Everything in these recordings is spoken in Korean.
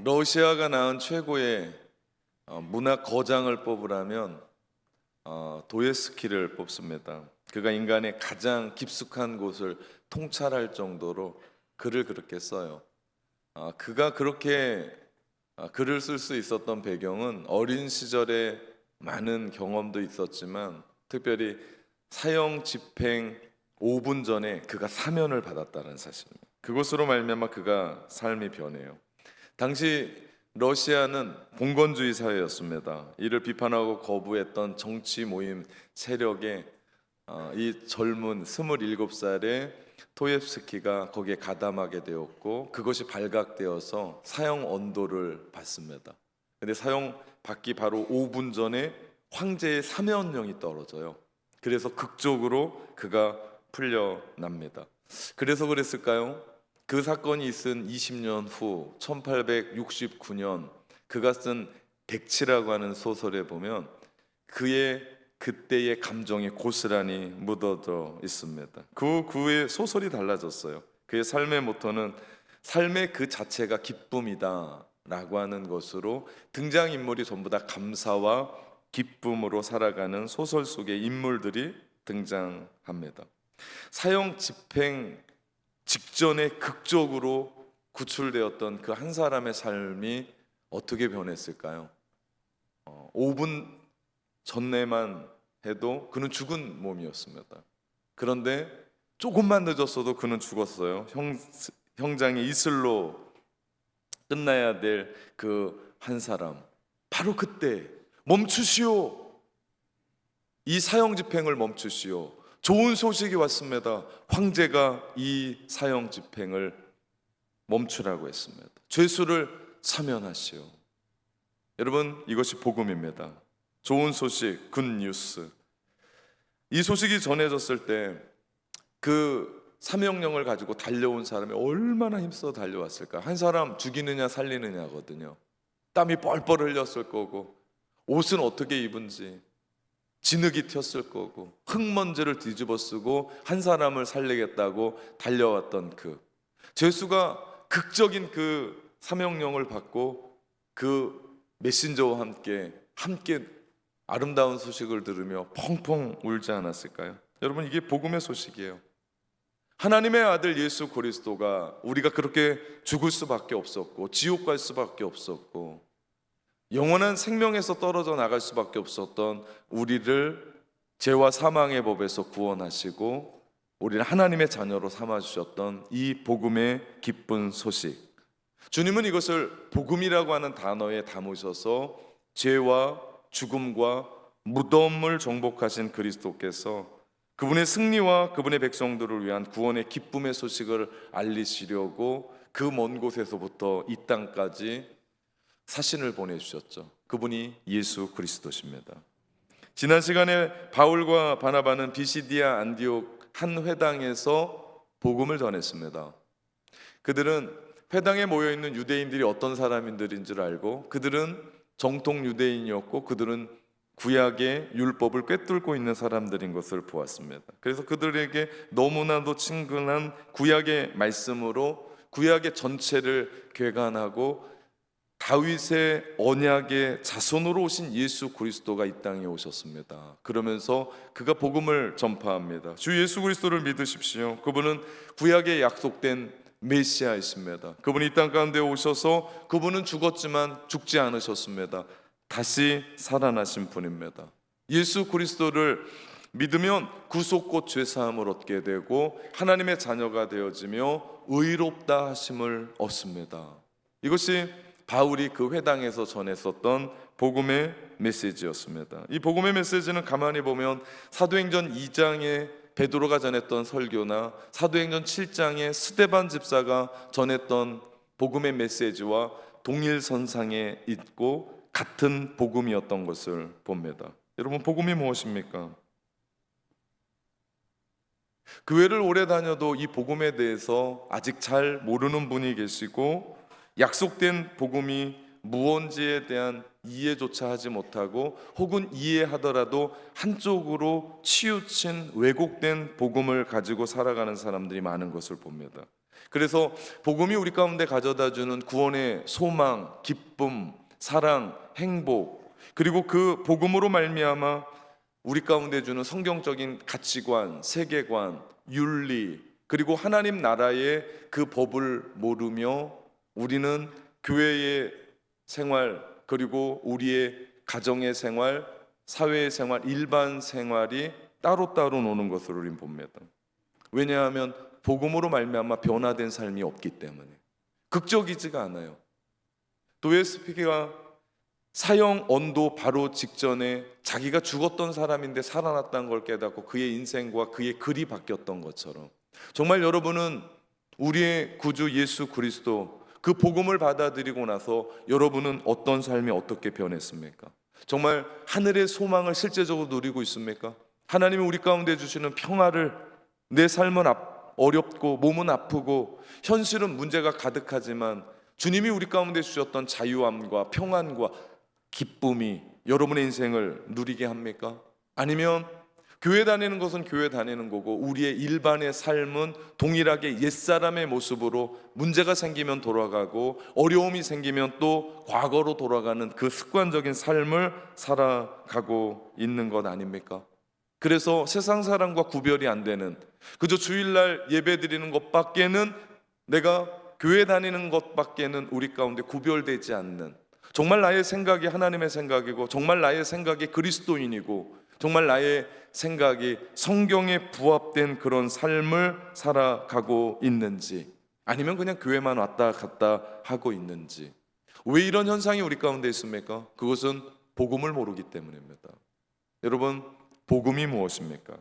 러시아가 낳은 최고의 문학 거장을 뽑으라면 도예스키를 뽑습니다. 그가 인간의 가장 깊숙한 곳을 통찰할 정도로 글을 그렇게 써요. 그가 그렇게 글을 쓸 수 있었던 배경은 어린 시절에 많은 경험도 있었지만 특별히 사형 집행 5분 전에 그가 사면을 받았다는 사실입니다. 그것으로 말미암아 그가 삶이 변해요. 당시 러시아는 봉건주의 사회였습니다. 이를 비판하고 거부했던 정치 모임 세력에 이 젊은 27살의 토옙스키가 거기에 가담하게 되었고 그것이 발각되어서 사형 언도를 받습니다. 근데 사형 받기 바로 5분 전에 황제의 사면령이 떨어져요. 그래서 극적으로 그가 풀려납니다. 그래서 그랬을까요? 그 사건이 있은 20년 후 1869년 그가 쓴 백치라고 하는 소설에 보면 그의 그때의 감정이 고스란히 묻어져 있습니다. 그 후에 소설이 달라졌어요. 그의 삶의 모토는 삶의 그 자체가 기쁨이다 라고 하는 것으로 등장인물이 전부 다 감사와 기쁨으로 살아가는 소설 속의 인물들이 등장합니다. 사형 집행 직전에 극적으로 구출되었던 그 한 사람의 삶이 어떻게 변했을까요? 5분 전에만 해도 그는 죽은 몸이었습니다. 그런데 조금만 늦었어도 그는 죽었어요. 형장의 이슬로 끝나야 될 그 한 사람, 바로 그때 멈추시오, 이 사형 집행을 멈추시오. 좋은 소식이 왔습니다. 황제가 이 사형 집행을 멈추라고 했습니다. 죄수를 사면하시오. 여러분, 이것이 복음입니다. 좋은 소식, 굿뉴스. 이 소식이 전해졌을 때 그 사명령을 가지고 달려온 사람이 얼마나 힘써 달려왔을까. 한 사람 죽이느냐 살리느냐거든요. 땀이 뻘뻘 흘렸을 거고 옷은 어떻게 입은지 진흙이 튀었을 거고 흙먼지를 뒤집어 쓰고 한 사람을 살리겠다고 달려왔던 그 죄수가 극적인 그 사명령을 받고 그 메신저와 함께 아름다운 소식을 들으며 펑펑 울지 않았을까요? 여러분, 이게 복음의 소식이에요. 하나님의 아들 예수 그리스도가 우리가 그렇게 죽을 수밖에 없었고 지옥 갈 수밖에 없었고 영원한 생명에서 떨어져 나갈 수밖에 없었던 우리를 죄와 사망의 법에서 구원하시고 우리를 하나님의 자녀로 삼아주셨던 이 복음의 기쁜 소식, 주님은 이것을 복음이라고 하는 단어에 담으셔서 죄와 죽음과 무덤을 정복하신 그리스도께서 그분의 승리와 그분의 백성들을 위한 구원의 기쁨의 소식을 알리시려고 그 먼 곳에서부터 이 땅까지 사신을 보내주셨죠. 그분이 예수 그리스도십니다. 지난 시간에 바울과 바나바는 비시디아 안디옥 한 회당에서 복음을 전했습니다. 그들은 회당에 모여있는 유대인들이 어떤 사람들인 줄 알고 그들은 정통 유대인이었고 그들은 구약의 율법을 꿰뚫고 있는 사람들인 것을 보았습니다. 그래서 그들에게 너무나도 친근한 구약의 말씀으로 구약의 전체를 궤관하고 다윗의 언약의 자손으로 오신 예수 그리스도가 이 땅에 오셨습니다. 그러면서 그가 복음을 전파합니다. 주 예수 그리스도를 믿으십시오. 그분은 구약에 약속된 메시아이십니다. 그분이 이 땅 가운데 오셔서 그분은 죽었지만 죽지 않으셨습니다. 다시 살아나신 분입니다. 예수 그리스도를 믿으면 구속곧 죄사함을 얻게 되고 하나님의 자녀가 되어지며 의롭다 하심을 얻습니다. 이것이 바울이 그 회당에서 전했었던 복음의 메시지였습니다. 이 복음의 메시지는 가만히 보면 사도행전 2장에 베드로가 전했던 설교나 사도행전 7장에 스데반 집사가 전했던 복음의 메시지와 동일선상에 있고 같은 복음이었던 것을 봅니다. 여러분, 복음이 무엇입니까? 교회를 오래 다녀도 이 복음에 대해서 아직 잘 모르는 분이 계시고 약속된 복음이 무언지에 대한 이해조차 하지 못하고 혹은 이해하더라도 한쪽으로 치우친 왜곡된 복음을 가지고 살아가는 사람들이 많은 것을 봅니다. 그래서 복음이 우리 가운데 가져다주는 구원의 소망, 기쁨, 사랑, 행복, 그리고 그 복음으로 말미암아 우리 가운데 주는 성경적인 가치관, 세계관, 윤리, 그리고 하나님 나라의 그 법을 모르며 우리는 교회의 생활, 그리고 우리의 가정의 생활, 사회의 생활, 일반 생활이 따로따로 노는 것으로 우리는 봅니다. 왜냐하면 복음으로 말미암아 변화된 삶이 없기 때문에 극적이지가 않아요. 도에스피게가 사형 언도 바로 직전에 자기가 죽었던 사람인데 살아났다는 걸 깨닫고 그의 인생과 그의 글이 바뀌었던 것처럼 정말 여러분은 우리의 구주 예수 그리스도 그 복음을 받아들이고 나서 여러분은 어떤 삶이 어떻게 변했습니까? 정말 하늘의 소망을 실제적으로 누리고 있습니까? 하나님이 우리 가운데 주시는 평화를, 내 삶은 어렵고 몸은 아프고 현실은 문제가 가득하지만 주님이 우리 가운데 주셨던 자유함과 평안과 기쁨이 여러분의 인생을 누리게 합니까? 아니면 교회 다니는 것은 교회 다니는 거고 우리의 일반의 삶은 동일하게 옛사람의 모습으로 문제가 생기면 돌아가고 어려움이 생기면 또 과거로 돌아가는 그 습관적인 삶을 살아가고 있는 것 아닙니까? 그래서 세상 사람과 구별이 안 되는, 그저 주일날 예배 드리는 것밖에는, 내가 교회 다니는 것밖에는 우리 가운데 구별되지 않는, 정말 나의 생각이 하나님의 생각이고 정말 나의 생각이 그리스도인이고 정말 나의 생각이 성경에 부합된 그런 삶을 살아가고 있는지, 아니면 그냥 교회만 왔다 갔다 하고 있는지. 왜 이런 현상이 우리 가운데 있습니까? 그것은 복음을 모르기 때문입니다. 여러분, 복음이 무엇입니까?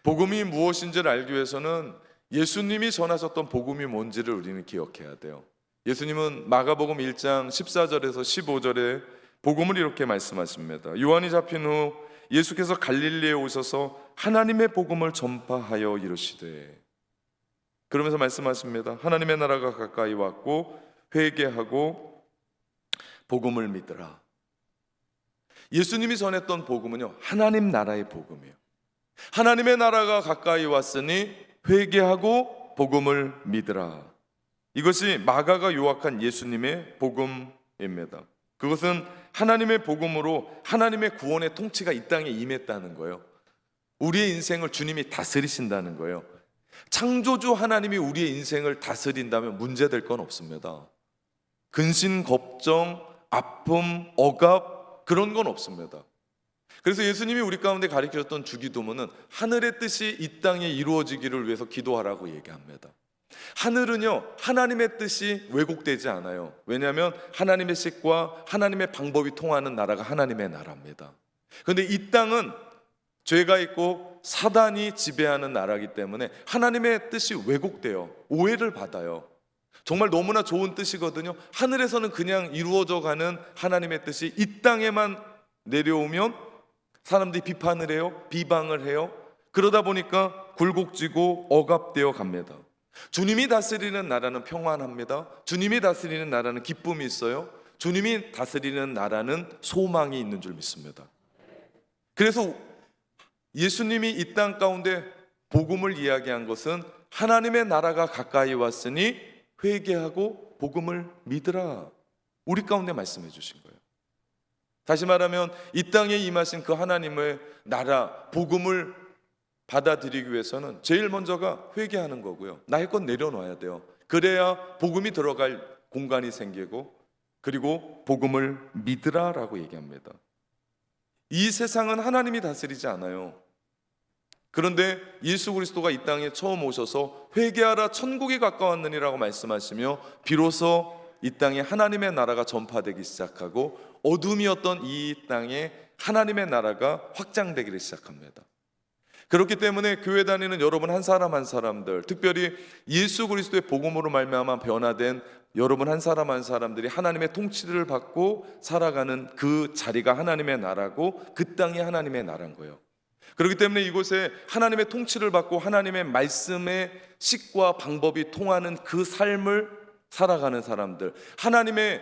복음이 무엇인지를 알기 위해서는 예수님이 전하셨던 복음이 뭔지를 우리는 기억해야 돼요. 예수님은 마가복음 1장 14절에서 15절에 복음을 이렇게 말씀하십니다. 요한이 잡힌 후 예수께서 갈릴리에 오셔서 하나님의 복음을 전파하여 이르시되, 그러면서 말씀하십니다. 하나님의 나라가 가까이 왔고 회개하고 복음을 믿으라. 예수님이 전했던 복음은요, 하나님 나라의 복음이에요. 하나님의 나라가 가까이 왔으니 회개하고 복음을 믿으라. 이것이 마가가 요약한 예수님의 복음입니다. 그것은 하나님의 복음으로 하나님의 구원의 통치가 이 땅에 임했다는 거예요. 우리의 인생을 주님이 다스리신다는 거예요. 창조주 하나님이 우리의 인생을 다스린다면 문제될 건 없습니다. 근심, 걱정, 아픔, 억압, 그런 건 없습니다. 그래서 예수님이 우리 가운데 가르쳐줬던 주기도문은 하늘의 뜻이 이 땅에 이루어지기를 위해서 기도하라고 얘기합니다. 하늘은요, 하나님의 뜻이 왜곡되지 않아요. 왜냐하면 하나님의 뜻과 하나님의 방법이 통하는 나라가 하나님의 나라입니다. 그런데 이 땅은 죄가 있고 사단이 지배하는 나라이기 때문에 하나님의 뜻이 왜곡돼요. 오해를 받아요. 정말 너무나 좋은 뜻이거든요. 하늘에서는 그냥 이루어져 가는 하나님의 뜻이 이 땅에만 내려오면 사람들이 비판을 해요, 비방을 해요. 그러다 보니까 굴곡지고 억압되어 갑니다. 주님이 다스리는 나라는 평안합니다. 주님이 다스리는 나라는 기쁨이 있어요. 주님이 다스리는 나라는 소망이 있는 줄 믿습니다. 그래서 예수님이 이 땅 가운데 복음을 이야기한 것은 하나님의 나라가 가까이 왔으니 회개하고 복음을 믿으라. 우리 가운데 말씀해 주신 거예요. 다시 말하면 이 땅에 임하신 그 하나님의 나라, 복음을 받아들이기 위해서는 제일 먼저가 회개하는 거고요. 나의 것 내려놔야 돼요. 그래야 복음이 들어갈 공간이 생기고, 그리고 복음을 믿으라라고 얘기합니다. 이 세상은 하나님이 다스리지 않아요. 그런데 예수 그리스도가 이 땅에 처음 오셔서 회개하라 천국이 가까웠느니라고 말씀하시며 비로소 이 땅에 하나님의 나라가 전파되기 시작하고 어둠이었던 이 땅에 하나님의 나라가 확장되기를 시작합니다. 그렇기 때문에 교회 다니는 여러분 한 사람 한 사람들, 특별히 예수 그리스도의 복음으로 말미암아 변화된 여러분 한 사람 한 사람들이 하나님의 통치를 받고 살아가는 그 자리가 하나님의 나라고 그 땅이 하나님의 나라인 거예요. 그렇기 때문에 이곳에 하나님의 통치를 받고 하나님의 말씀의 식과 방법이 통하는 그 삶을 살아가는 사람들, 하나님의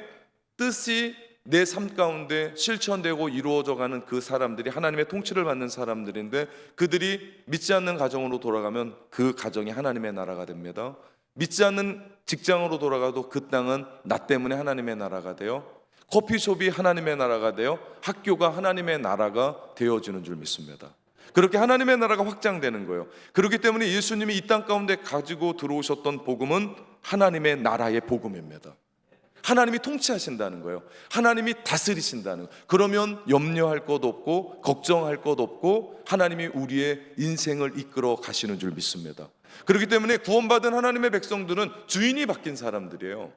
뜻이 내 삶 가운데 실천되고 이루어져가는 그 사람들이 하나님의 통치를 받는 사람들인데, 그들이 믿지 않는 가정으로 돌아가면 그 가정이 하나님의 나라가 됩니다. 믿지 않는 직장으로 돌아가도 그 땅은 나 때문에 하나님의 나라가 되어, 커피숍이 하나님의 나라가 되어, 학교가 하나님의 나라가 되어지는 줄 믿습니다. 그렇게 하나님의 나라가 확장되는 거예요. 그렇기 때문에 예수님이 이 땅 가운데 가지고 들어오셨던 복음은 하나님의 나라의 복음입니다. 하나님이 통치하신다는 거예요. 하나님이 다스리신다는 거예요. 그러면 염려할 것 없고 걱정할 것 없고 하나님이 우리의 인생을 이끌어 가시는 줄 믿습니다. 그렇기 때문에 구원받은 하나님의 백성들은 주인이 바뀐 사람들이에요.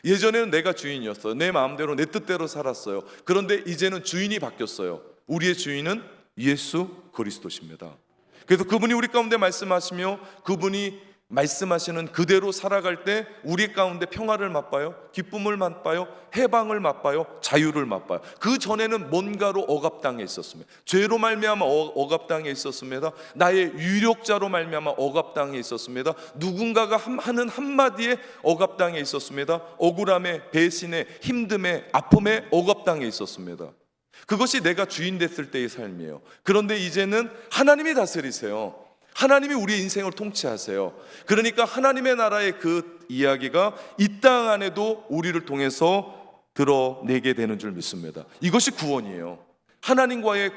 예전에는 내가 주인이었어요. 내 마음대로 내 뜻대로 살았어요. 그런데 이제는 주인이 바뀌었어요. 우리의 주인은 예수 그리스도십니다. 그래서 그분이 우리 가운데 말씀하시며 그분이 말씀하시는 그대로 살아갈 때 우리 가운데 평화를 맛봐요, 기쁨을 맛봐요, 해방을 맛봐요, 자유를 맛봐요. 그 전에는 뭔가로 억압당해 있었습니다. 죄로 말미암아 억압당해 있었습니다. 나의 유력자로 말미암아 억압당해 있었습니다. 누군가가 하는 한마디에 억압당해 있었습니다. 억울함에, 배신에, 힘듦에, 아픔에 억압당해 있었습니다. 그것이 내가 주인 됐을 때의 삶이에요. 그런데 이제는 하나님이 다스리세요. 하나님이 우리의 인생을 통치하세요. 그러니까 하나님의 나라의 그 이야기가 이 땅 안에도 우리를 통해서 드러내게 되는 줄 믿습니다. 이것이 구원이에요. 하나님과의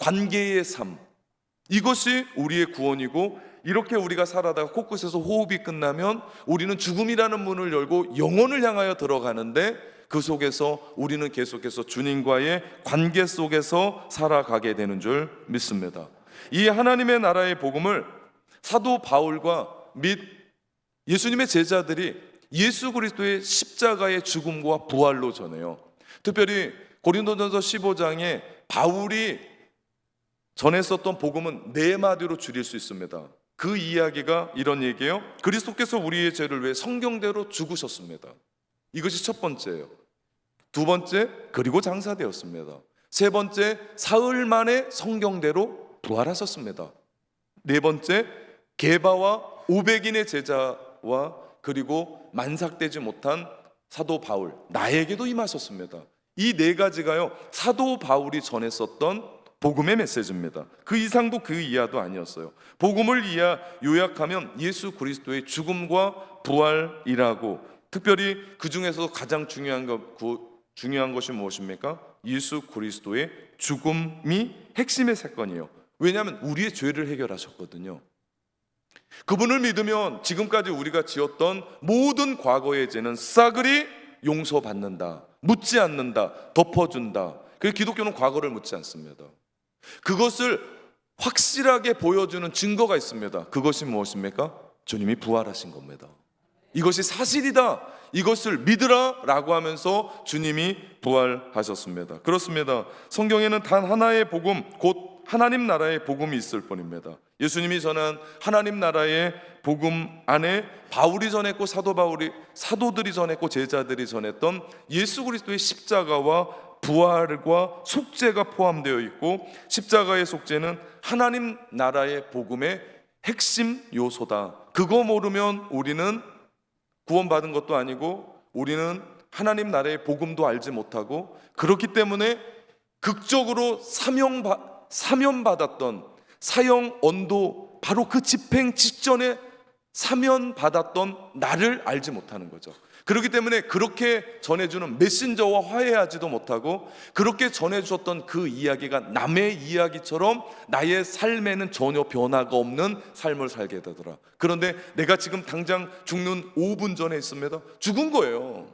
관계의 삶, 이것이 우리의 구원이고, 이렇게 우리가 살아다가 코끝에서 호흡이 끝나면 우리는 죽음이라는 문을 열고 영혼을 향하여 들어가는데, 그 속에서 우리는 계속해서 주님과의 관계 속에서 살아가게 되는 줄 믿습니다. 이 하나님의 나라의 복음을 사도 바울과 및 예수님의 제자들이 예수 그리스도의 십자가의 죽음과 부활로 전해요. 특별히 고린도전서 15장에 바울이 전했었던 복음은 네 마디로 줄일 수 있습니다. 그 이야기가 이런 얘기예요. 그리스도께서 우리의 죄를 위해 성경대로 죽으셨습니다. 이것이 첫 번째예요. 두 번째, 그리고 장사되었습니다. 세 번째, 사흘 만에 성경대로 부활하셨습니다. 네 번째, 게바와 500인의 제자와 그리고 만삭되지 못한 사도 바울, 나에게도 임하셨습니다. 이 네 가지가요, 사도 바울이 전했었던 복음의 메시지입니다. 그 이상도 그 이하도 아니었어요. 복음을 요약하면 예수 그리스도의 죽음과 부활이라고, 특별히 그 중에서 가장 중요한 것이 무엇입니까? 예수 그리스도의 죽음이 핵심의 사건이에요. 왜냐하면 우리의 죄를 해결하셨거든요. 그분을 믿으면 지금까지 우리가 지었던 모든 과거의 죄는 싸그리 용서받는다, 묻지 않는다, 덮어준다. 그래서 기독교는 과거를 묻지 않습니다. 그것을 확실하게 보여주는 증거가 있습니다. 그것이 무엇입니까? 주님이 부활하신 겁니다. 이것이 사실이다, 이것을 믿으라 라고 하면서 주님이 부활하셨습니다. 그렇습니다. 성경에는 단 하나의 복음, 곧 하나님 나라의 복음이 있을 뿐입니다. 예수님이 전한 하나님 나라의 복음 안에 바울이 전했고 사도들이 전했고 제자들이 전했던 예수 그리스도의 십자가와 부활과 속죄가 포함되어 있고, 십자가의 속죄는 하나님 나라의 복음의 핵심 요소다. 그거 모르면 우리는 구원받은 것도 아니고 우리는 하나님 나라의 복음도 알지 못하고, 그렇기 때문에 극적으로 사면받았던 사형 언도, 바로 그 집행 직전에 사면받았던 나를 알지 못하는 거죠. 그렇기 때문에 그렇게 전해주는 메신저와 화해하지도 못하고, 그렇게 전해주셨던 그 이야기가 남의 이야기처럼 나의 삶에는 전혀 변화가 없는 삶을 살게 되더라. 그런데 내가 지금 당장 죽는 5분 전에 있습니다. 죽은 거예요.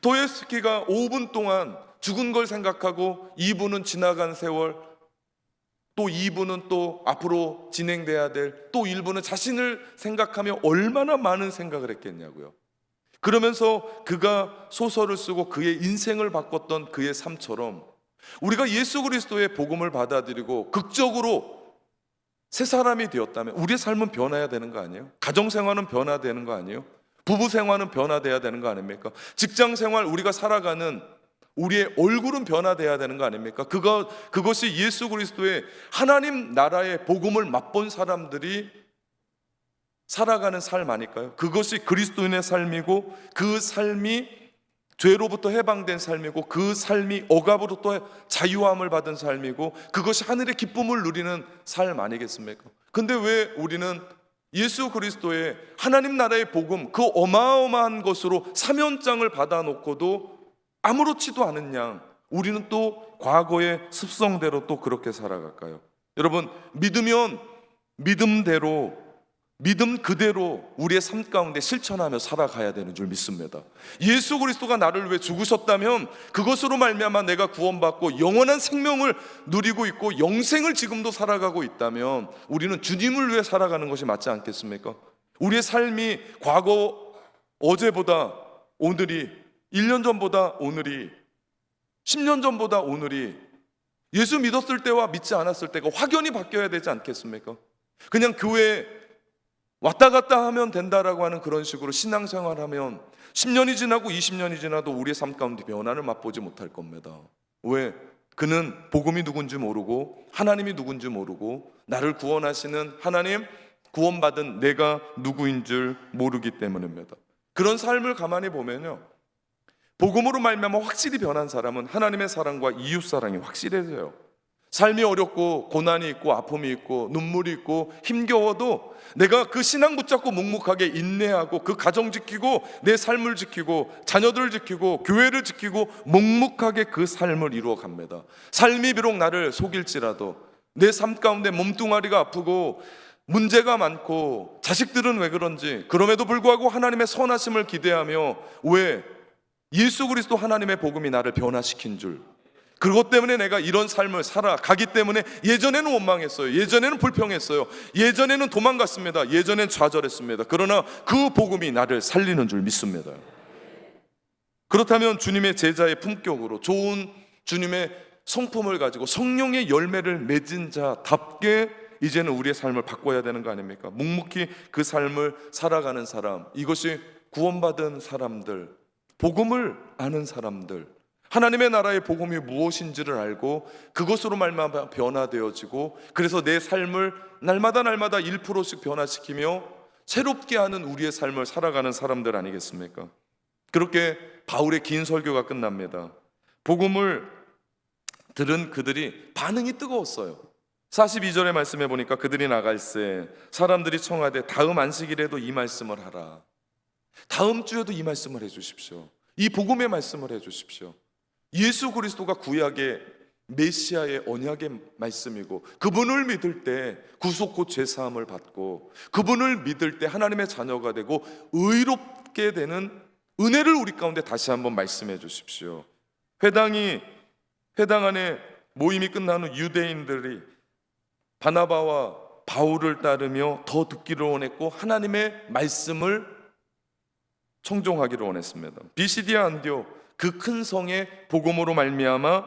도sto옙스키가 5분 동안 죽은 걸 생각하고 2분은 지나간 세월, 또 2분은 또 앞으로 진행돼야 될, 또 1분은 자신을 생각하며 얼마나 많은 생각을 했겠냐고요. 그러면서 그가 소설을 쓰고 그의 인생을 바꿨던 그의 삶처럼 우리가 예수 그리스도의 복음을 받아들이고 극적으로 새 사람이 되었다면 우리의 삶은 변해야 되는 거 아니에요? 가정생활은 변화되는 거 아니에요? 부부생활은 변화돼야 되는 거 아닙니까? 직장생활, 우리가 살아가는 우리의 얼굴은 변화돼야 되는 거 아닙니까? 그것이 예수 그리스도의 하나님 나라의 복음을 맛본 사람들이 살아가는 삶 아닐까요? 그것이 그리스도인의 삶이고, 그 삶이 죄로부터 해방된 삶이고 그 삶이 억압으로부터 자유함을 받은 삶이고 그것이 하늘의 기쁨을 누리는 삶 아니겠습니까? 근데 왜 우리는 예수 그리스도의 하나님 나라의 복음, 그 어마어마한 것으로 사면장을 받아놓고도 아무렇지도 않은 양 우리는 또 과거의 습성대로 또 그렇게 살아갈까요? 여러분, 믿으면 믿음대로, 믿음 그대로 우리의 삶 가운데 실천하며 살아가야 되는 줄 믿습니다. 예수 그리스도가 나를 위해 죽으셨다면 그것으로 말미암아 내가 구원받고 영원한 생명을 누리고 있고 영생을 지금도 살아가고 있다면 우리는 주님을 위해 살아가는 것이 맞지 않겠습니까? 우리의 삶이 과거 어제보다 오늘이, 1년 전보다 오늘이, 10년 전보다 오늘이, 예수 믿었을 때와 믿지 않았을 때가 확연히 바뀌어야 되지 않겠습니까? 그냥 교회에 왔다 갔다 하면 된다라고 하는 그런 식으로 신앙생활하면 10년이 지나고 20년이 지나도 우리의 삶 가운데 변화를 맛보지 못할 겁니다. 왜? 그는 복음이 누군지 모르고 하나님이 누군지 모르고 나를 구원하시는 하나님, 구원받은 내가 누구인 줄 모르기 때문입니다. 그런 삶을 가만히 보면요, 복음으로 말미암아 확실히 변한 사람은 하나님의 사랑과 이웃 사랑이 확실해져요. 삶이 어렵고 고난이 있고 아픔이 있고 눈물이 있고 힘겨워도 내가 그 신앙 붙잡고 묵묵하게 인내하고 그 가정 지키고 내 삶을 지키고 자녀들을 지키고 교회를 지키고 묵묵하게 그 삶을 이루어 갑니다. 삶이 비록 나를 속일지라도 내 삶 가운데 몸뚱아리가 아프고 문제가 많고 자식들은 왜 그런지 그럼에도 불구하고 하나님의 선하심을 기대하며, 왜? 예수 그리스도 하나님의 복음이 나를 변화시킨 줄, 그것 때문에 내가 이런 삶을 살아가기 때문에 예전에는 원망했어요. 예전에는 불평했어요. 예전에는 도망갔습니다. 예전엔 좌절했습니다. 그러나 그 복음이 나를 살리는 줄 믿습니다. 그렇다면 주님의 제자의 품격으로 좋은 주님의 성품을 가지고 성령의 열매를 맺은 자답게 이제는 우리의 삶을 바꿔야 되는 거 아닙니까? 묵묵히 그 삶을 살아가는 사람, 이것이 구원받은 사람들, 복음을 아는 사람들, 하나님의 나라의 복음이 무엇인지를 알고 그것으로 말미암아 변화되어지고 그래서 내 삶을 날마다 1%씩 변화시키며 새롭게 하는 우리의 삶을 살아가는 사람들 아니겠습니까? 그렇게 바울의 긴 설교가 끝납니다. 복음을 들은 그들이 반응이 뜨거웠어요. 42절의 말씀해 보니까 그들이 나갈새 사람들이 청하되 다음 안식일에도 이 말씀을 하라. 다음 주에도 이 말씀을 해주십시오. 이 복음의 말씀을 해주십시오. 예수 그리스도가 구약의 메시아의 언약의 말씀이고 그분을 믿을 때 구속 곧 죄사함을 받고 그분을 믿을 때 하나님의 자녀가 되고 의롭게 되는 은혜를 우리 가운데 다시 한번 말씀해 주십시오. 회당 안에 모임이 끝난 후 유대인들이 바나바와 바울을 따르며 더 듣기를 원했고 하나님의 말씀을 청종하기를 원했습니다. 비시디아 안디옥 그 큰 성의 복음으로 말미암아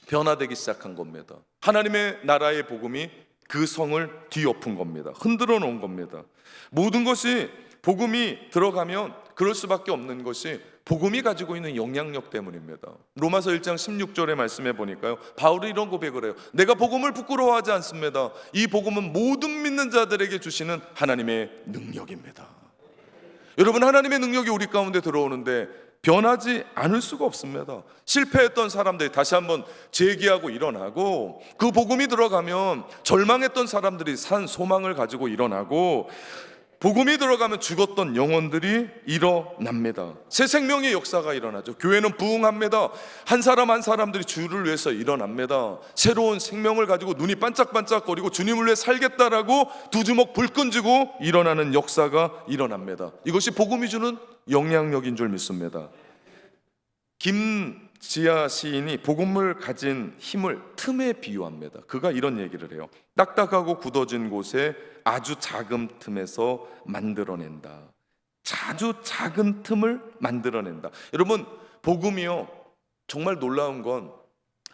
변화되기 시작한 겁니다. 하나님의 나라의 복음이 그 성을 뒤엎은 겁니다. 흔들어 놓은 겁니다. 모든 것이 복음이 들어가면 그럴 수밖에 없는 것이 복음이 가지고 있는 영향력 때문입니다. 로마서 1장 16절의 말씀에 보니까요, 바울이 이런 고백을 해요. 내가 복음을 부끄러워하지 않습니다. 이 복음은 모든 믿는 자들에게 주시는 하나님의 능력입니다. 여러분, 하나님의 능력이 우리 가운데 들어오는데 변하지 않을 수가 없습니다. 실패했던 사람들이 다시 한번 재기하고 일어나고, 그 복음이 들어가면 절망했던 사람들이 산 소망을 가지고 일어나고, 복음이 들어가면 죽었던 영혼들이 일어납니다. 새 생명의 역사가 일어나죠. 교회는 부흥합니다. 한 사람 한 사람들이 주를 위해서 일어납니다. 새로운 생명을 가지고 눈이 반짝반짝거리고 주님을 위해 살겠다라고 두 주먹 불끈 쥐고 일어나는 역사가 일어납니다. 이것이 복음이 주는 영향력인 줄 믿습니다. 김지아 시인이 복음을 가진 힘을 틈에 비유합니다. 그가 이런 얘기를 해요. 딱딱하고 굳어진 곳에 아주 작은 틈에서 만들어낸다. 아주 작은 틈을 만들어낸다. 여러분, 복음이요, 정말 놀라운 건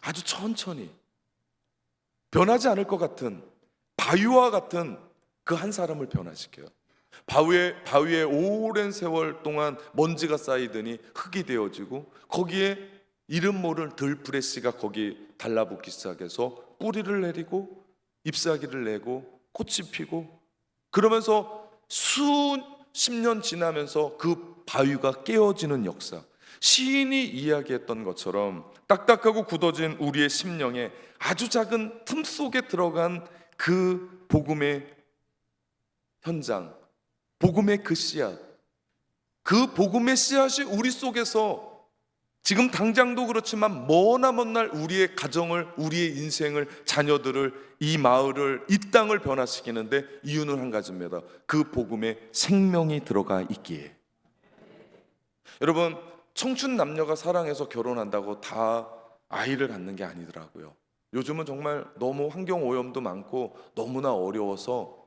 아주 천천히 변하지 않을 것 같은 바위와 같은 그 한 사람을 변화시켜요. 바위에 오랜 세월 동안 먼지가 쌓이더니 흙이 되어지고 거기에 이름 모를 들프레시가 거기 달라붙기 시작해서 뿌리를 내리고 잎사귀를 내고 꽃이 피고, 그러면서 수십 년 지나면서 그 바위가 깨어지는 역사, 시인이 이야기했던 것처럼 딱딱하고 굳어진 우리의 심령에 아주 작은 틈 속에 들어간 그 복음의 현장, 복음의 그 씨앗, 그 복음의 씨앗이 우리 속에서 지금 당장도 그렇지만 머나먼 날 우리의 가정을, 우리의 인생을, 자녀들을, 이 마을을, 이 땅을 변화시키는데 이유는 한 가지입니다. 그 복음에 생명이 들어가 있기에. 여러분, 청춘 남녀가 사랑해서 결혼한다고 다 아이를 갖는 게 아니더라고요. 요즘은 정말 너무 환경 오염도 많고 너무나 어려워서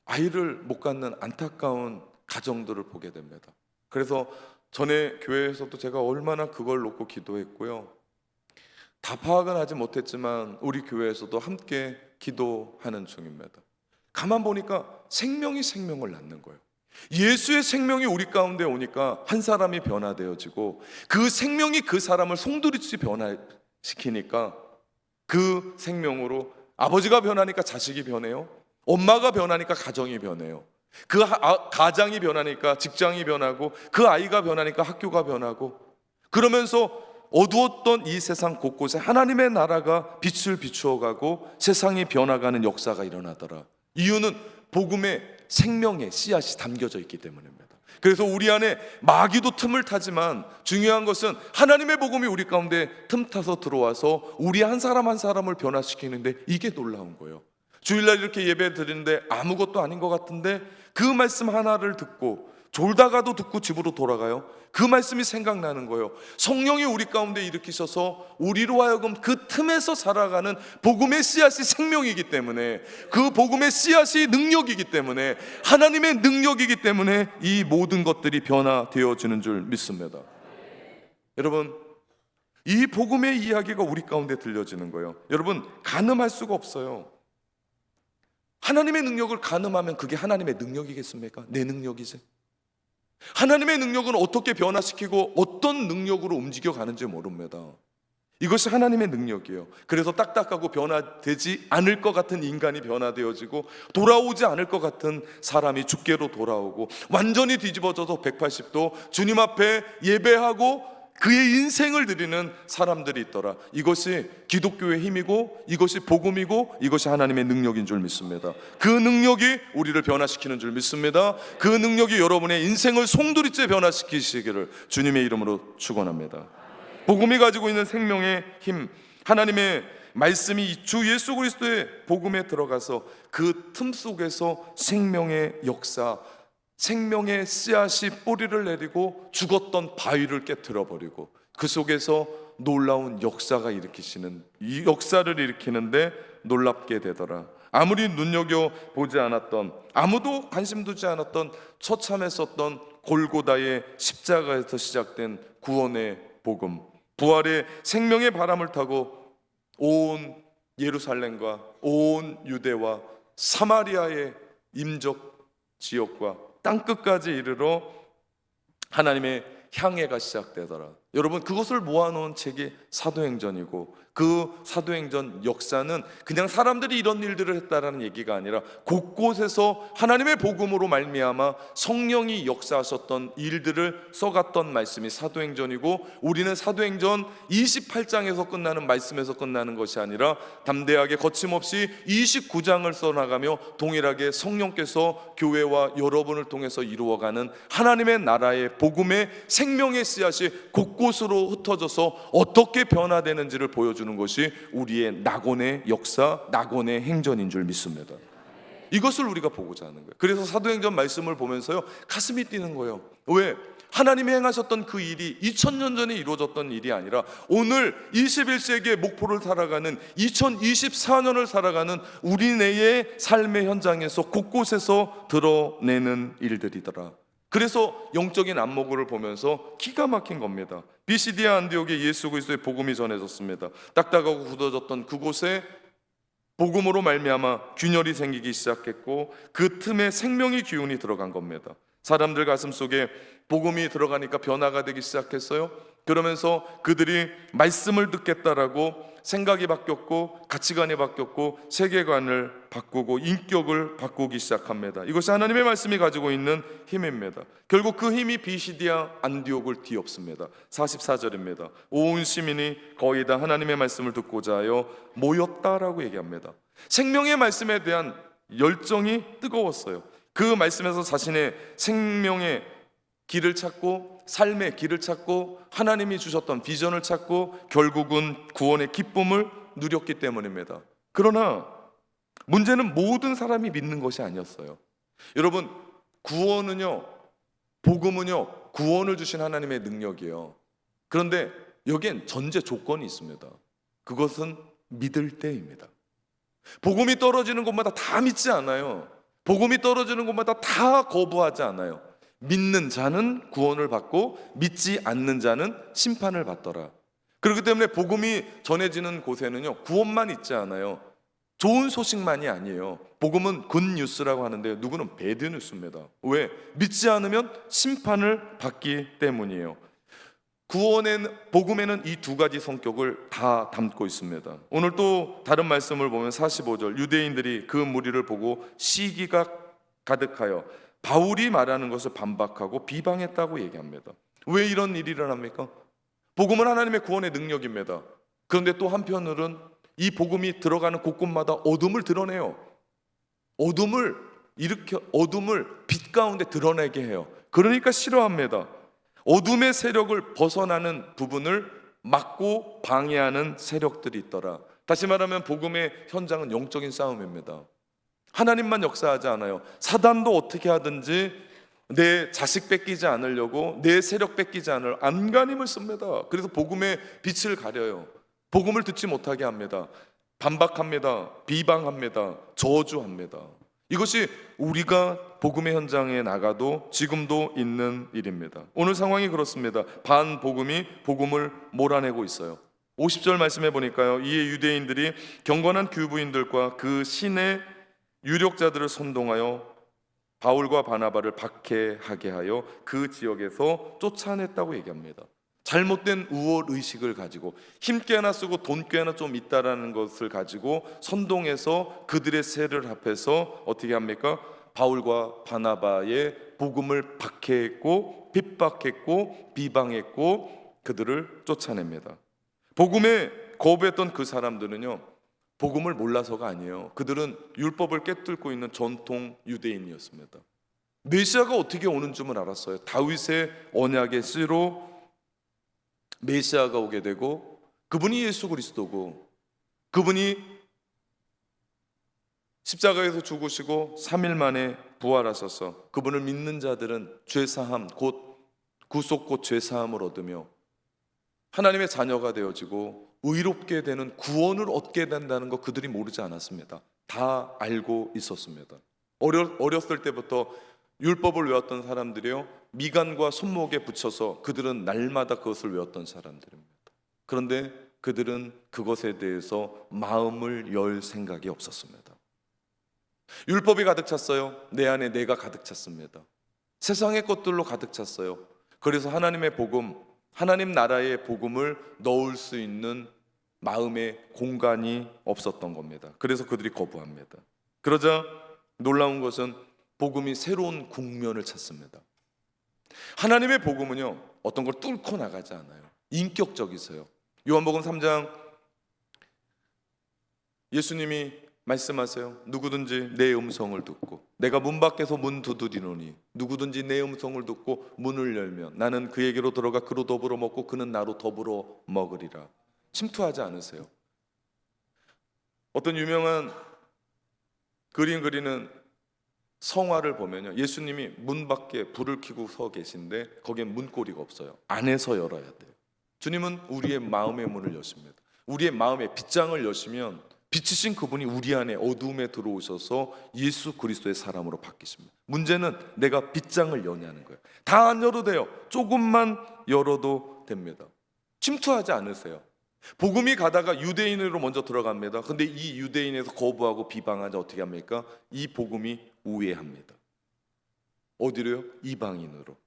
아이를 못 갖는 안타까운 가정들을 보게 됩니다. 그래서 전에 교회에서도 제가 얼마나 그걸 놓고 기도했고요. 다 파악은 하지 못했지만 우리 교회에서도 함께 기도하는 중입니다. 가만 보니까 생명이 생명을 낳는 거예요. 예수의 생명이 우리 가운데 오니까 한 사람이 변화되어지고 그 생명이 그 사람을 송두리째 변화시키니까 그 생명으로 아버지가 변하니까 자식이 변해요. 엄마가 변하니까 가정이 변해요. 그 가장이 변하니까 직장이 변하고 그 아이가 변하니까 학교가 변하고 그러면서 어두웠던 이 세상 곳곳에 하나님의 나라가 빛을 비추어가고 세상이 변화가는 역사가 일어나더라. 이유는 복음의 생명의 씨앗이 담겨져 있기 때문입니다. 그래서 우리 안에 마귀도 틈을 타지만 중요한 것은 하나님의 복음이 우리 가운데 틈타서 들어와서 우리 한 사람 한 사람을 변화시키는데 이게 놀라운 거예요. 주일날 이렇게 예배 드리는데 아무것도 아닌 것 같은데 그 말씀 하나를 듣고 졸다가도 듣고 집으로 돌아가요. 그 말씀이 생각나는 거예요. 성령이 우리 가운데 일으키셔서 우리로 하여금 그 틈에서 살아가는 복음의 씨앗이 생명이기 때문에, 그 복음의 씨앗이 능력이기 때문에, 하나님의 능력이기 때문에 이 모든 것들이 변화되어지는 줄 믿습니다. 여러분, 이 복음의 이야기가 우리 가운데 들려지는 거예요. 여러분, 가늠할 수가 없어요. 하나님의 능력을 가늠하면 그게 하나님의 능력이겠습니까? 내 능력이지. 하나님의 능력은 어떻게 변화시키고 어떤 능력으로 움직여가는지 모릅니다. 이것이 하나님의 능력이에요. 그래서 딱딱하고 변화되지 않을 것 같은 인간이 변화되어지고 돌아오지 않을 것 같은 사람이 주께로 돌아오고 완전히 뒤집어져서 180도 주님 앞에 예배하고 그의 인생을 드리는 사람들이 있더라. 이것이 기독교의 힘이고 이것이 복음이고 이것이 하나님의 능력인 줄 믿습니다. 그 능력이 우리를 변화시키는 줄 믿습니다. 그 능력이 여러분의 인생을 송두리째 변화시키시기를 주님의 이름으로 축원합니다. 복음이 가지고 있는 생명의 힘, 하나님의 말씀이 주 예수 그리스도의 복음에 들어가서 그 틈 속에서 생명의 역사, 생명의 씨앗이 뿌리를 내리고 죽었던 바위를 깨트려 버리고 그 속에서 놀라운 역사가 일으키시는, 이 역사를 일으키는데 놀랍게 되더라. 아무리 눈여겨보지 않았던, 아무도 관심 두지 않았던 처참했었던 골고다의 십자가에서 시작된 구원의 복음, 부활의 생명의 바람을 타고 온 예루살렘과 온 유대와 사마리아의 임적 지역과 땅끝까지 이르러 하나님의 향해가 시작되더라. 여러분, 그것을 모아놓은 책이 사도행전이고 그 사도행전 역사는 그냥 사람들이 이런 일들을 했다라는 얘기가 아니라 곳곳에서 하나님의 복음으로 말미암아 성령이 역사하셨던 일들을 써갔던 말씀이 사도행전이고, 우리는 사도행전 28장에서 끝나는 말씀에서 끝나는 것이 아니라 담대하게 거침없이 29장을 써나가며 동일하게 성령께서 교회와 여러분을 통해서 이루어가는 하나님의 나라의 복음의 생명의 씨앗이 곳곳으로 흩어져서 어떻게 변화되는지를 보여주는 것이 우리의 낙원의 역사, 낙원의 행전인 줄 믿습니다. 이것을 우리가 보고자 하는 거예요. 그래서 사도행전 말씀을 보면서요, 가슴이 뛰는 거예요. 왜? 하나님이 행하셨던 그 일이 2000년 전에 이루어졌던 일이 아니라 오늘 21세기의 목표를 살아가는 2024년을 살아가는 우리네의 삶의 현장에서 곳곳에서 드러내는 일들이더라. 그래서 영적인 안목을 보면서 기가 막힌 겁니다. 비시디아 안디옥에 예수 그리스도의 복음이 전해졌습니다. 딱딱하고 굳어졌던 그곳에 복음으로 말미암아 균열이 생기기 시작했고 그 틈에 생명의 기운이 들어간 겁니다. 사람들 가슴 속에 복음이 들어가니까 변화가 되기 시작했어요. 그러면서 그들이 말씀을 듣겠다라고 생각이 바뀌었고 가치관이 바뀌었고 세계관을 바꾸고 인격을 바꾸기 시작합니다. 이것이 하나님의 말씀이 가지고 있는 힘입니다. 결국 그 힘이 비시디아 안디옥을 뒤엎습니다. 44절입니다. 온 시민이 거의 다 하나님의 말씀을 듣고자 하여 모였다라고 얘기합니다. 생명의 말씀에 대한 열정이 뜨거웠어요. 그 말씀에서 자신의 생명의 길을 찾고 삶의 길을 찾고 하나님이 주셨던 비전을 찾고 결국은 구원의 기쁨을 누렸기 때문입니다. 그러나 문제는 모든 사람이 믿는 것이 아니었어요. 여러분, 구원은요, 복음은요, 구원을 주신 하나님의 능력이에요. 그런데 여기엔 전제 조건이 있습니다. 그것은 믿을 때입니다. 복음이 떨어지는 곳마다 다 믿지 않아요. 복음이 떨어지는 곳마다 다 거부하지 않아요. 믿는 자는 구원을 받고 믿지 않는 자는 심판을 받더라. 그렇기 때문에 복음이 전해지는 곳에는요, 구원만 있지 않아요. 좋은 소식만이 아니에요. 복음은 굿뉴스라고 하는데 누구는 배드뉴스입니다. 왜? 믿지 않으면 심판을 받기 때문이에요. 복음에는 이 두 가지 성격을 다 담고 있습니다. 오늘 또 다른 말씀을 보면 45절, 유대인들이 그 무리를 보고 시기가 가득하여 바울이 말하는 것을 반박하고 비방했다고 얘기합니다. 왜 이런 일이 일어납니까? 복음은 하나님의 구원의 능력입니다. 그런데 또 한편으로는 이 복음이 들어가는 곳곳마다 어둠을 드러내요. 어둠을 빛 가운데 드러내게 해요. 그러니까 싫어합니다. 어둠의 세력을 벗어나는 부분을 막고 방해하는 세력들이 있더라. 다시 말하면 복음의 현장은 영적인 싸움입니다. 하나님만 역사하지 않아요. 사단도 어떻게 하든지 내 자식 뺏기지 않으려고, 내 세력 뺏기지 않을 안간힘을 씁니다. 그래서 복음의 빛을 가려요. 복음을 듣지 못하게 합니다. 반박합니다. 비방합니다. 저주합니다. 이것이 우리가 복음의 현장에 나가도 지금도 있는 일입니다. 오늘 상황이 그렇습니다. 반복음이 복음을 몰아내고 있어요. 50절 말씀해 보니까요, 이에 유대인들이 경건한 규부인들과 그 신의 유력자들을 선동하여 바울과 바나바를 박해하게 하여 그 지역에서 쫓아냈다고 얘기합니다. 잘못된 우월 의식을 가지고 힘 꽤나 쓰고 돈 꽤나 좀 있다라는 것을 가지고 선동해서 그들의 세를 합해서 어떻게 합니까? 바울과 바나바의 복음을 박해했고 핍박했고 비방했고 그들을 쫓아냅니다. 복음에 거부했던 그 사람들은요, 복음을 몰라서가 아니에요. 그들은 율법을 꿰뚫고 있는 전통 유대인이었습니다. 메시아가 어떻게 오는 줄은 알았어요. 다윗의 언약의 씨로 메시아가 오게 되고 그분이 예수 그리스도고 그분이 십자가에서 죽으시고 3일 만에 부활하셔서 그분을 믿는 자들은 죄사함 곧 구속 곧 죄사함을 얻으며 하나님의 자녀가 되어지고 의롭게 되는 구원을 얻게 된다는 거 그들이 모르지 않았습니다. 다 알고 있었습니다. 어렸을 때부터 율법을 외웠던 사람들이요, 미간과 손목에 붙여서 그들은 날마다 그것을 외웠던 사람들입니다. 그런데 그들은 그것에 대해서 마음을 열 생각이 없었습니다. 율법이 가득 찼어요. 내 안에 내가 가득 찼습니다. 세상의 것들로 가득 찼어요. 그래서 하나님의 복음, 하나님 나라의 복음을 넣을 수 있는 마음의 공간이 없었던 겁니다. 그래서 그들이 거부합니다. 그러자 놀라운 것은 복음이 새로운 국면을 찾습니다. 하나님의 복음은요, 어떤 걸 뚫고 나가지 않아요. 인격적이세요. 요한복음 3장 예수님이 말씀하세요. 누구든지 내 음성을 듣고 내가 문 밖에서 문 두드리노니 누구든지 내 음성을 듣고 문을 열면 나는 그에게로 들어가 그로 더불어 먹고 그는 나로 더불어 먹으리라. 침투하지 않으세요. 어떤 유명한 그림 그리는 성화를 보면요, 예수님이 문 밖에 불을 켜고 서 계신데 거기에 문고리가 없어요. 안에서 열어야 돼요. 주님은 우리의 마음의 문을 여십니다. 우리의 마음의 빗장을 여시면 빛이신 그분이 우리 안에 어둠에 들어오셔서 예수 그리스도의 사람으로 바뀌십니다. 문제는 내가 빗장을 여냐는 거예요. 다 안 열어도 돼요. 조금만 열어도 됩니다. 침투하지 않으세요. 복음이 가다가 유대인으로 먼저 들어갑니다. 근데 이 유대인에서 거부하고 비방하자 어떻게 합니까? 이 복음이 우회합니다. 어디로요? 이방인으로.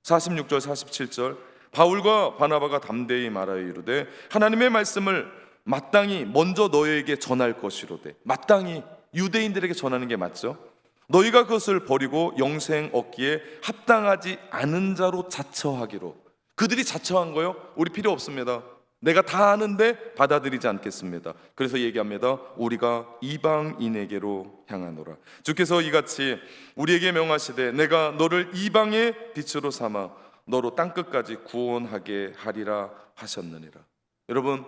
46절 47절 바울과 바나바가 담대히 말하여 이르되 하나님의 말씀을 마땅히 먼저 너희에게 전할 것이로되. 마땅히 유대인들에게 전하는 게 맞죠. 너희가 그것을 버리고 영생 얻기에 합당하지 않은 자로 자처하기로. 그들이 자처한 거요? 우리 필요 없습니다. 내가 다 아는데 받아들이지 않겠습니다. 그래서 얘기합니다. 우리가 이방인에게로 향하노라. 주께서 이같이 우리에게 명하시되 내가 너를 이방의 빛으로 삼아 너로 땅끝까지 구원하게 하리라 하셨느니라. 여러분,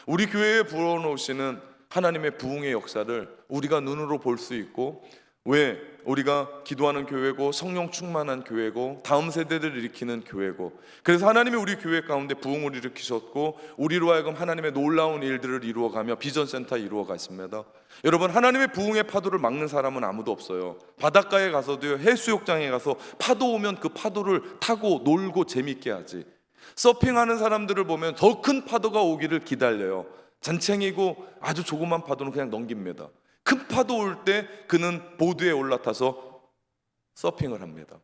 우리 교회에 불어넣으시는 하나님의 부흥의 역사를 우리가 눈으로 볼 수 있고, 왜 우리가 기도하는 교회고 성령 충만한 교회고 다음 세대들을 일으키는 교회고, 그래서 하나님이 우리 교회 가운데 부흥을 일으키셨고 우리로 하여금 하나님의 놀라운 일들을 이루어가며 비전센터 이루어갔습니다. 여러분, 하나님의 부흥의 파도를 막는 사람은 아무도 없어요. 바닷가에 가서도요, 해수욕장에 가서 파도 오면 그 파도를 타고 놀고 재밌게 하지, 서핑하는 사람들을 보면 더 큰 파도가 오기를 기다려요. 잔챙이고 아주 조그만 파도는 그냥 넘깁니다. 큰 파도 올 때 그는 보드에 올라타서 서핑을 합니다.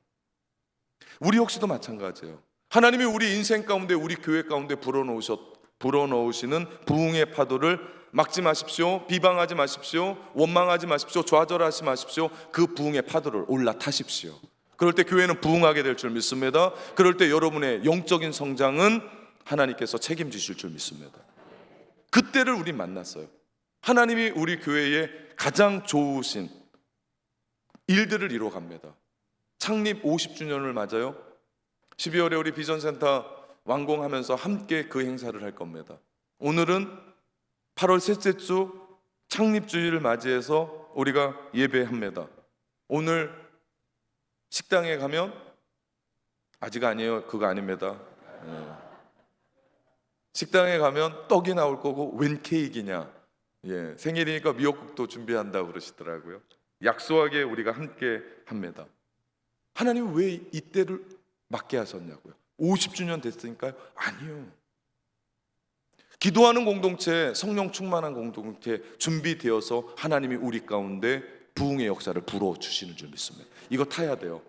우리 역시도 마찬가지예요. 하나님이 우리 인생 가운데, 우리 교회 가운데 불어넣으시는 부흥의 파도를 막지 마십시오. 비방하지 마십시오. 원망하지 마십시오. 좌절하지 마십시오. 그 부흥의 파도를 올라타십시오. 그럴 때 교회는 부흥하게 될 줄 믿습니다. 그럴 때 여러분의 영적인 성장은 하나님께서 책임지실 줄 믿습니다. 그때를 우리 만났어요. 하나님이 우리 교회에 가장 좋으신 일들을 이루어갑니다. 창립 50주년을 맞아요. 12월에 우리 비전센터 완공하면서 함께 그 행사를 할 겁니다. 오늘은 8월 셋째 주 창립주일을 맞이해서 우리가 예배합니다. 오늘 식당에 가면, 아직 아니에요, 그거 아닙니다. 식당에 가면 떡이 나올 거고 웬 케이크냐, 생일이니까 미역국도 준비한다고 그러시더라고요. 약소하게 우리가 함께 합니다. 하나님 왜 이때를 맞게 하셨냐고요? 50주년 됐으니까요? 아니요. 기도하는 공동체, 성령 충만한 공동체 준비되어서 하나님이 우리 가운데 부흥의 역사를 불어주시는 줄 믿습니다. 이거 타야 돼요.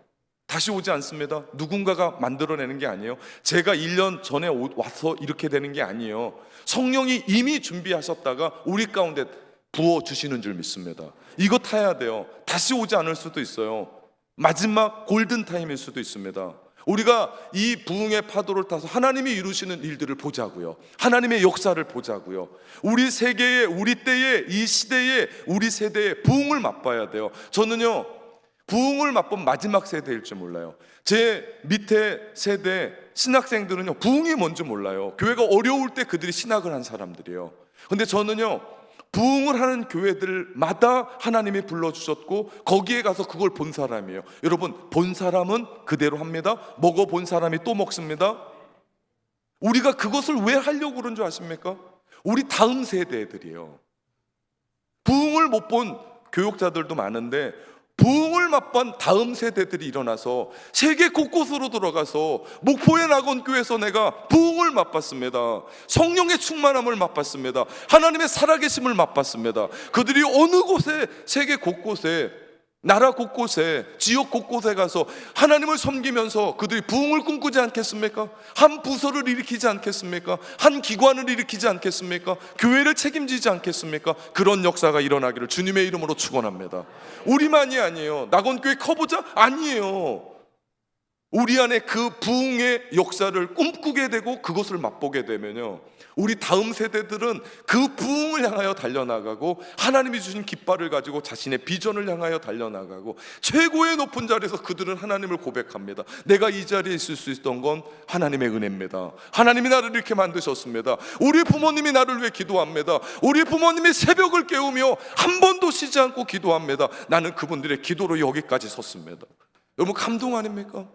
다시 오지 않습니다. 누군가가 만들어내는 게 아니에요. 제가 1년 전에 와서 이렇게 되는 게 아니에요. 성령이 이미 준비하셨다가 우리 가운데 부어주시는 줄 믿습니다. 이거 타야 돼요. 다시 오지 않을 수도 있어요. 마지막 골든타임일 수도 있습니다. 우리가 이 부흥의 파도를 타서 하나님이 이루시는 일들을 보자고요. 하나님의 역사를 보자고요. 우리 세계에, 우리 때에, 이 시대에, 우리 세대에 부흥을 맛봐야 돼요. 저는요, 부흥을 맛본 마지막 세대일 줄 몰라요. 제 밑에 세대 신학생들은요, 부흥이 뭔지 몰라요. 교회가 어려울 때 그들이 신학을 한 사람들이에요. 근데 저는요, 부흥을 하는 교회들마다 하나님이 불러주셨고 거기에 가서 그걸 본 사람이에요. 여러분, 본 사람은 그대로 합니다. 먹어본 사람이 또 먹습니다. 우리가 그것을 왜 하려고 그런 줄 아십니까? 우리 다음 세대들이에요. 부흥을 못 본 교육자들도 많은데 부흥을 맛본 다음 세대들이 일어나서 세계 곳곳으로 들어가서 목포의 낙원교회에서 내가 부흥을 맛봤습니다. 성령의 충만함을 맛봤습니다. 하나님의 살아계심을 맛봤습니다. 그들이 어느 곳에, 세계 곳곳에, 나라 곳곳에, 지역 곳곳에 가서 하나님을 섬기면서 그들이 부흥을 꿈꾸지 않겠습니까? 한 부서를 일으키지 않겠습니까? 한 기관을 일으키지 않겠습니까? 교회를 책임지지 않겠습니까? 그런 역사가 일어나기를 주님의 이름으로 축원합니다. 우리만이 아니에요. 낙원교회 커보자? 아니에요. 우리 안에 그 부흥의 역사를 꿈꾸게 되고 그것을 맛보게 되면요, 우리 다음 세대들은 그 부흥을 향하여 달려나가고 하나님이 주신 깃발을 가지고 자신의 비전을 향하여 달려나가고 최고의 높은 자리에서 그들은 하나님을 고백합니다. 내가 이 자리에 있을 수 있었던 건 하나님의 은혜입니다. 하나님이 나를 이렇게 만드셨습니다. 우리 부모님이 나를 위해 기도합니다. 우리 부모님이 새벽을 깨우며 한 번도 쉬지 않고 기도합니다. 나는 그분들의 기도로 여기까지 섰습니다. 여러분, 감동 아닙니까?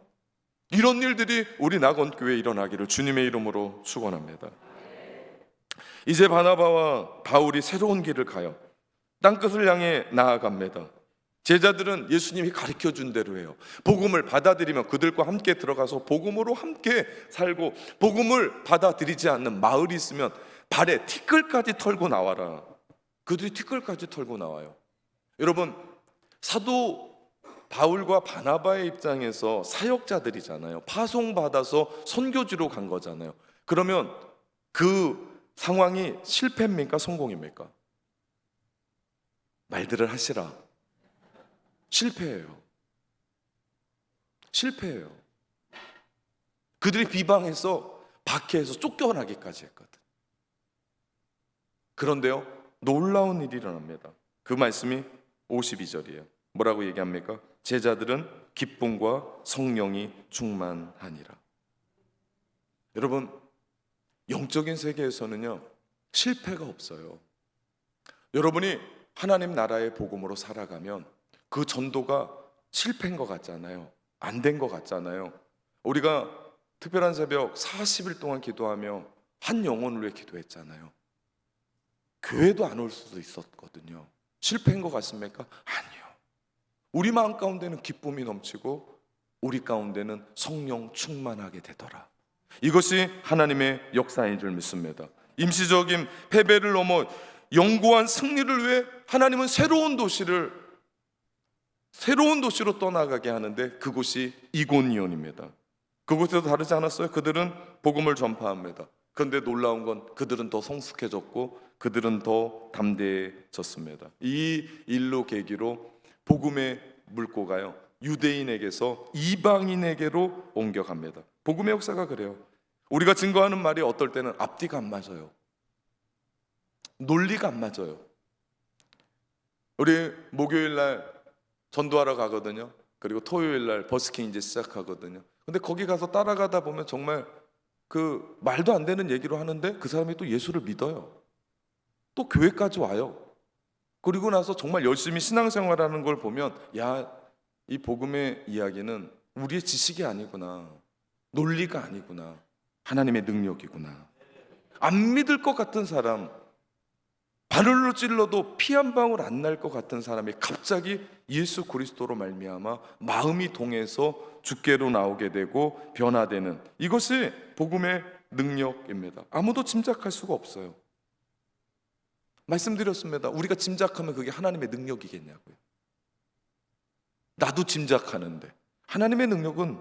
이런 일들이 우리 낙원교회에 일어나기를 주님의 이름으로 축원합니다. 이제 바나바와 바울이 새로운 길을 가요. 땅끝을 향해 나아갑니다. 제자들은 예수님이 가르쳐준 대로 해요. 복음을 받아들이면 그들과 함께 들어가서 복음으로 함께 살고, 복음을 받아들이지 않는 마을이 있으면 발에 티끌까지 털고 나와라. 그들이 티끌까지 털고 나와요. 여러분, 사도 바울과 바나바의 입장에서 사역자들이잖아요. 파송받아서 선교지로 간 거잖아요. 그러면 그 상황이 실패입니까? 성공입니까? 말들을 하시라. 실패예요. 실패예요. 그들이 비방해서 박해해서 쫓겨나기까지 했거든. 그런데요, 놀라운 일이 일어납니다. 그 말씀이 52절이에요. 뭐라고 얘기합니까? 제자들은 기쁨과 성령이 충만하니라. 여러분, 영적인 세계에서는요, 실패가 없어요. 여러분이 하나님 나라의 복음으로 살아가면 그 전도가 실패인 것 같잖아요. 안 된 것 같잖아요. 우리가 특별한 새벽 40일 동안 기도하며 한 영혼을 위해 기도했잖아요. 교회도 안 올 수도 있었거든요. 실패인 것 같습니까? 아니요. 우리 마음 가운데는 기쁨이 넘치고 우리 가운데는 성령 충만하게 되더라. 이것이 하나님의 역사인 줄 믿습니다. 임시적인 패배를 넘어 영구한 승리를 위해 하나님은 새로운 도시로 떠나가게 하는데 그곳이 이고니온입니다. 그곳에도 다르지 않았어요. 그들은 복음을 전파합니다. 그런데 놀라운 건 그들은 더 성숙해졌고 그들은 더 담대해졌습니다. 이 일로 계기로 복음의 물꼬가요, 유대인에게서 이방인에게로 옮겨갑니다. 복음의 역사가 그래요. 우리가 증거하는 말이 어떨 때는 앞뒤가 안 맞아요. 논리가 안 맞아요. 우리 목요일 날 전도하러 가거든요. 그리고 토요일 날 버스킹 이제 시작하거든요. 근데 거기 가서 따라가다 보면 정말 그 말도 안 되는 얘기로 하는데 그 사람이 또 예수를 믿어요. 또 교회까지 와요. 그리고 나서 정말 열심히 신앙생활하는 걸 보면, 야, 이 복음의 이야기는 우리의 지식이 아니구나, 논리가 아니구나, 하나님의 능력이구나. 안 믿을 것 같은 사람, 바늘로 찔러도 피 한 방울 안 날 것 같은 사람이 갑자기 예수 그리스도로 말미암아 마음이 동해서 주께로 나오게 되고 변화되는, 이것이 복음의 능력입니다. 아무도 짐작할 수가 없어요. 말씀드렸습니다. 우리가 짐작하면 그게 하나님의 능력이겠냐고요. 나도 짐작하는데 하나님의 능력은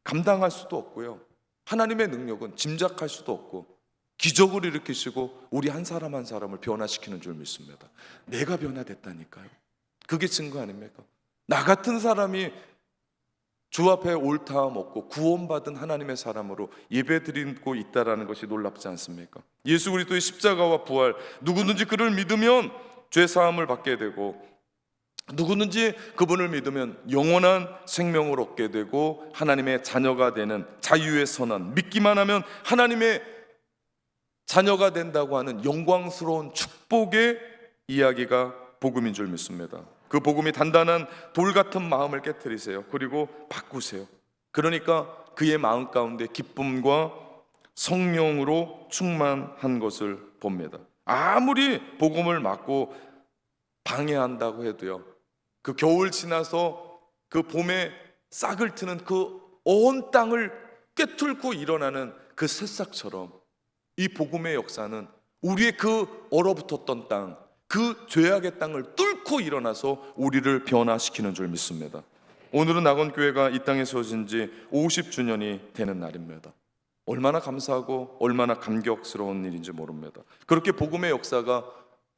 감당할 수도 없고요, 하나님의 능력은 짐작할 수도 없고 기적을 일으키시고 우리 한 사람 한 사람을 변화시키는 줄 믿습니다. 내가 변화됐다니까요. 그게 증거 아닙니까? 나 같은 사람이 주 앞에 옳다함 없고 구원받은 하나님의 사람으로 예배드리고 있다는 것이 놀랍지 않습니까? 예수 그리스도의 십자가와 부활, 누구든지 그를 믿으면 죄 사함을 받게 되고 누구든지 그분을 믿으면 영원한 생명을 얻게 되고 하나님의 자녀가 되는 자유의 선언, 믿기만 하면 하나님의 자녀가 된다고 하는 영광스러운 축복의 이야기가 복음인 줄 믿습니다. 그 복음이 단단한 돌 같은 마음을 깨트리세요. 그리고 바꾸세요. 그러니까 그의 마음 가운데 기쁨과 성령으로 충만한 것을 봅니다. 아무리 복음을 막고 방해한다고 해도요, 그 겨울 지나서 그 봄에 싹을 트는 그 온 땅을 꿰뚫고 일어나는 그 새싹처럼 이 복음의 역사는 우리의 그 얼어붙었던 땅, 그 죄악의 땅을 뚫고 일어나서 우리를 변화시키는 줄 믿습니다. 오늘은 낙원교회가 이 땅에 세워진 지 50주년이 되는 날입니다. 얼마나 감사하고 얼마나 감격스러운 일인지 모릅니다. 그렇게 복음의 역사가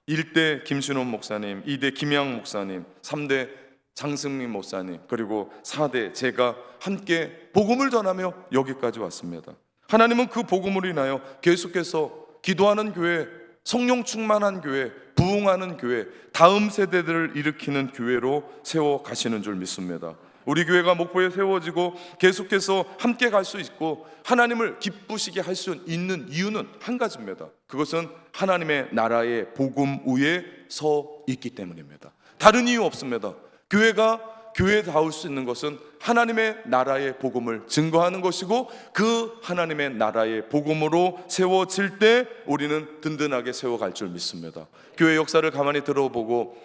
1대 김신원 목사님, 2대 김양 목사님, 3대 장승민 목사님, 그리고 4대 제가 함께 복음을 전하며 여기까지 왔습니다. 하나님은 그 복음으로 인하여 계속해서 기도하는 교회, 성령 충만한 교회, 부흥하는 교회, 다음 세대들을 일으키는 교회로 세워 가시는 줄 믿습니다. 우리 교회가 목포에 세워지고 계속해서 함께 갈 수 있고 하나님을 기쁘시게 할 수 있는 이유는 한 가지입니다. 그것은 하나님의 나라의 복음 위에 서 있기 때문입니다. 다른 이유 없습니다. 교회가 교회다울 수 있는 것은 하나님의 나라의 복음을 증거하는 것이고 그 하나님의 나라의 복음으로 세워질 때 우리는 든든하게 세워갈 줄 믿습니다. 교회 역사를 가만히 들어보고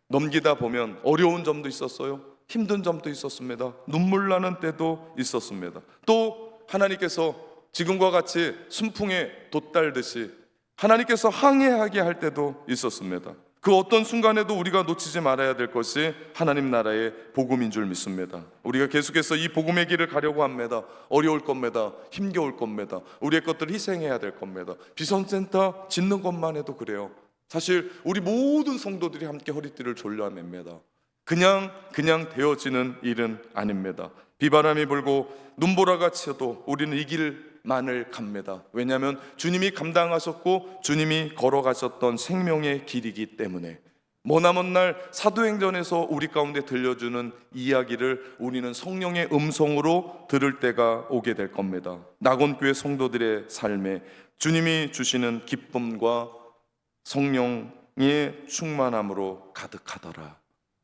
넘기다 보면 어려운 점도 있었어요. 힘든 점도 있었습니다. 눈물 나는 때도 있었습니다. 또 하나님께서 지금과 같이 순풍에 돛달듯이 하나님께서 항해하게 할 때도 있었습니다. 그 어떤 순간에도 우리가 놓치지 말아야 될 것이 하나님 나라의 복음인 줄 믿습니다. 우리가 계속해서 이 복음의 길을 가려고 합니다. 어려울 겁니다. 힘겨울 겁니다. 우리의 것들을 희생해야 될 겁니다. 비선센터 짓는 것만 해도 그래요. 사실 우리 모든 성도들이 함께 허리띠를 졸라맵니다. 그냥 되어지는 일은 아닙니다. 비바람이 불고 눈보라가 치어도 우리는 이 길만을 갑니다. 왜냐하면 주님이 감당하셨고 주님이 걸어가셨던 생명의 길이기 때문에 머나먼 날 사도행전에서 우리 가운데 들려주는 이야기를 우리는 성령의 음성으로 들을 때가 오게 될 겁니다. 낙원교회 성도들의 삶에 주님이 주시는 기쁨과 성령의 충만함으로 가득하더라.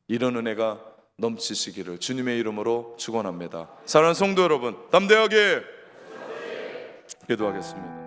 이런 은혜가 넘치시기를 주님의 이름으로 축원합니다. 사랑하는 성도 여러분, 담대하게 기도하겠습니다.